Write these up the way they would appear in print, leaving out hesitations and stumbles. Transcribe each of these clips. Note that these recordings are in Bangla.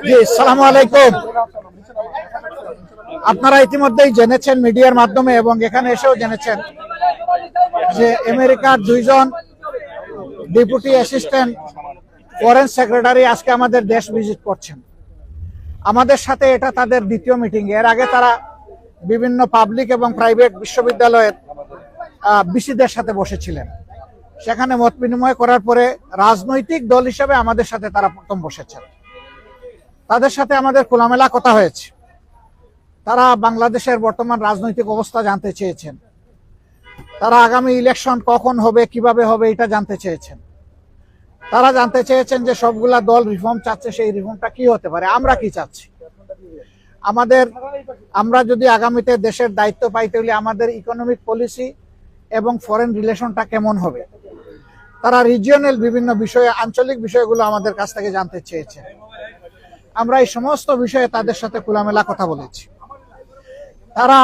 জি, আসসালামু আলাইকুম। আপনারা ইতিমধ্যেই জেনেছেন মিডিয়ার মাধ্যমে এবং এখানে এসেও জেনেছেন যে আমেরিকার দুইজন ডেপুটি অ্যাসিস্ট্যান্ট ফরেন সেক্রেটারি আজকে আমাদের দেশ ভিজিট করছেন। আমাদের সাথে এটা তাদের দ্বিতীয় মিটিং। এর আগে তারা বিভিন্ন পাবলিক এবং প্রাইভেট বিশ্ববিদ্যালয়ের বিসিদের সাথে বসেছিলেন। সেখানে মত বিনিময় করার পরে রাজনৈতিক দল হিসেবে আমাদের সাথে তারা প্রথম বসেছেন। তাদের সাথে আমাদের খোলামেলা কথা হয়েছে। তারা বাংলাদেশের বর্তমান রাজনৈতিক অবস্থা জানতে চেয়েছেন। তারা আগামী ইলেকশন কখন হবে, কিভাবে হবে এটা জানতে চেয়েছেন। তারা জানতে চেয়েছেন যে সবগুলা দল রিফর্ম চাচ্ছে, সেই রিফর্মটা কি হতে পারে, আমরা কি চাচ্ছি। আমরা যদি আগামীতে দেশের দায়িত্ব পাইতে হলে আমাদের ইকোনমিক পলিসি এবং ফরেন রিলেশনটা কেমন হবে, তারা রিজিয়নাল বিভিন্ন বিষয়ে, আঞ্চলিক বিষয়গুলো আমাদের কাছ থেকে জানতে চেয়েছেন। আমরা এই সমস্ত বিষয়ে তাদের সাথে খোলামেলা কথা বলেছি। তারা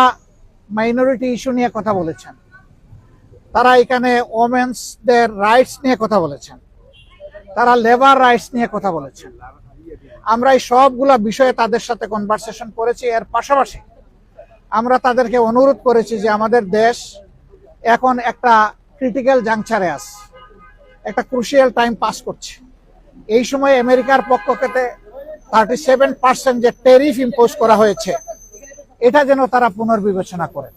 মাইনরিটি ইস্যু নিয়ে কথা বলেছেন। তারা এখানে ওমেন্সদের রাইটস নিয়ে কথা বলেছেন। তারা লেবার রাইটস নিয়ে কথা বলেছেন। আমরা এই সবগুলা বিষয়ে তাদের সাথে কনভারসেশন করেছি। এর পাশাপাশি আমরা তাদেরকে অনুরোধ করেছি যে আমাদের দেশ এখন একটা ক্রিটিক্যাল জাংচারে আছে, একটা ক্রুশিয়াল টাইম পাস করছে। এই সময় আমেরিকার পক্ষ থেকে 37% যে ট্যারিফ ইম্পোজ করা হয়েছে, এটা যেন তারা পুনর্বিবেচনা করে।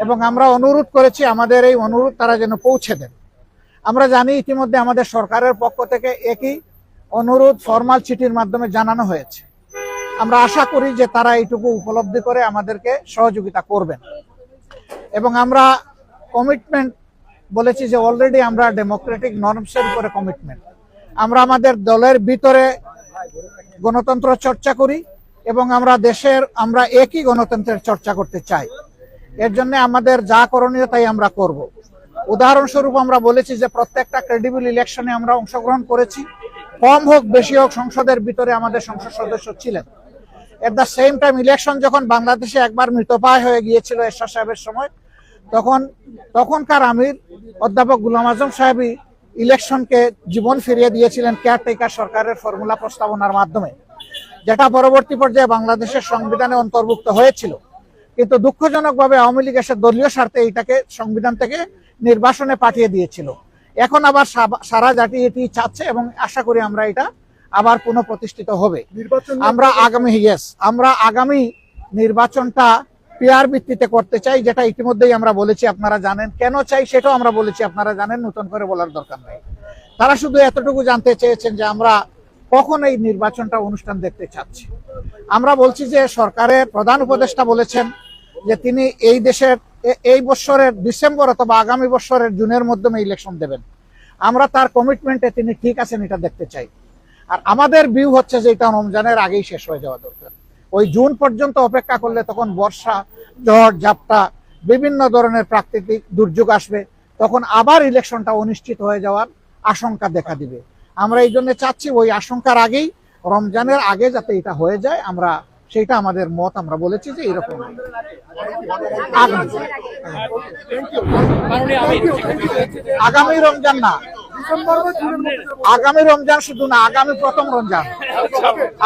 এবং আমরা অনুরোধ করেছি আমাদের এই অনুরোধ তারা যেন পৌঁছে দেন। আমরা জানি ইতিমধ্যে আমাদের সরকারের পক্ষ থেকে একই অনুরোধ ফরমাল চিঠির মাধ্যমে জানানো হয়েছে। আমরা আশা করি যে তারা এইটুকু উপলব্ধি করে আমাদেরকে সহযোগিতা করবেন। এবং আমরা কমিটমেন্ট বলেছি যে অলরেডি আমরা ডেমোক্রেটিক নর্মসের উপরে কমিটমেন্ট। আমরা আমাদের দলের ভিতরে গণতন্ত্র চর্চা করি এবং আমরা একই গণতন্ত্রের চর্চা করতে চাই। এর জন্য আমাদের যা করণীয় তাই আমরা করব। উদাহরণস্বরূপ আমরা বলেছি যে প্রত্যেকটা ক্রেডিবল ইলেকশনে আমরা অংশগ্রহণ করেছি। কম হোক বেশি হোক সংসদের ভিতরে আমাদের সংসদ সদস্য ছিলেন। At the same time election যখন বাংলাদেশে একবার মৃতপ্রায় হয়ে গিয়েছিল এরশাদ সাহেবের সময়, তখনকার আমির অধ্যাপক গুলাম আজম সাহেবই ইলেকশনকে জীবন ফিরিয়ে দিয়েছিলেন কেয়ারটেকার সরকারের ফর্মুলা প্রস্তাবনার মাধ্যমে, যেটা পরবর্তী পর্যায়ে বাংলাদেশের সংবিধানে অন্তর্ভুক্ত হয়েছিল। কিন্তু দুঃখজনকভাবে আওয়ামী লীগ এসে দলীয় স্বার্থে এইটাকে সংবিধান থেকে নির্বাসনে পাঠিয়ে দিয়েছিল। এখন আবার সারা জাতি এটি চাচ্ছে এবং আশা করি আমরা এটা আবার পুনঃপ্রতিষ্ঠিত হবে। আমরা আগামী নির্বাচনটা পিয়ার ভিত্তিতে করতে চাই, যেটা ইতিমধ্যেই আমরা বলেছি, আপনারা জানেন। কেন চাই সেটাও আমরা বলেছি, আপনারা জানেন, নতুন করে বলার দরকার নেই। তারা শুধু এতটুকু জানতে চেয়েছেন যে আমরা কখন এই নির্বাচনটা অনুষ্ঠান দেখতে চাচ্ছি। আমরা বলছি যে সরকারের প্রধান উপদেষ্টা বলেছেন যে তিনি এই বছরের ডিসেম্বর অথবা আগামী বছরের জুনের মধ্যে ইলেকশন দেবেন। আমরা তার কমিটমেন্টে তিনি ঠিক আছেন এটা দেখতে চাই। আর আমাদের ভিউ হচ্ছে যে এটা রমজানের আগেই শেষ হয়ে যাওয়া দরকার। ওই জুন পর্যন্ত অপেক্ষা করলে তখন বর্ষা, ঝড় ঝাপটা, বিভিন্ন ধরনের প্রাকৃতিক দুর্যোগ আসবে, তখন আবার ইলেকশনটা অনিশ্চিত হয়ে যাওয়ার আশঙ্কা দেখা দিবে। আমরা এই জন্য চাচ্ছি ওই আশঙ্কার আগেই, রমজানের আগে যাতে এটা হয়ে যায়, আমরা সেটা আমাদের মত। আমরা বলেছি যে এরকম আগামী রমজান না, আগামী রমজান শুধু না, আগামী প্রথম রমজান।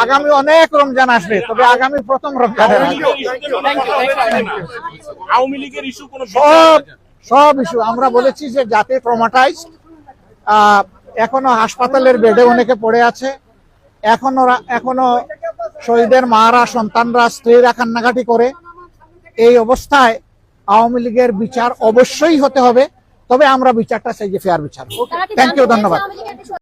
আগামী অনেক রমজান আসবে, তবে আগামী প্রথম রমজানের সব ইস্যু আমরা বলেছি যে যাতে ট্রমাটাইজড, এখনো হাসপাতালের বেডে অনেকে পড়ে আছে, এখনো শহীদের মারা, সন্তানরা, স্ত্রীরা কান্নাকাটি করে। এই অবস্থায় আওয়ামী লীগের বিচার অবশ্যই হতে হবে, তবে আমরা বিচারটা চাই যে ফেয়ার বিচার। থ্যাংক ইউ, ধন্যবাদ।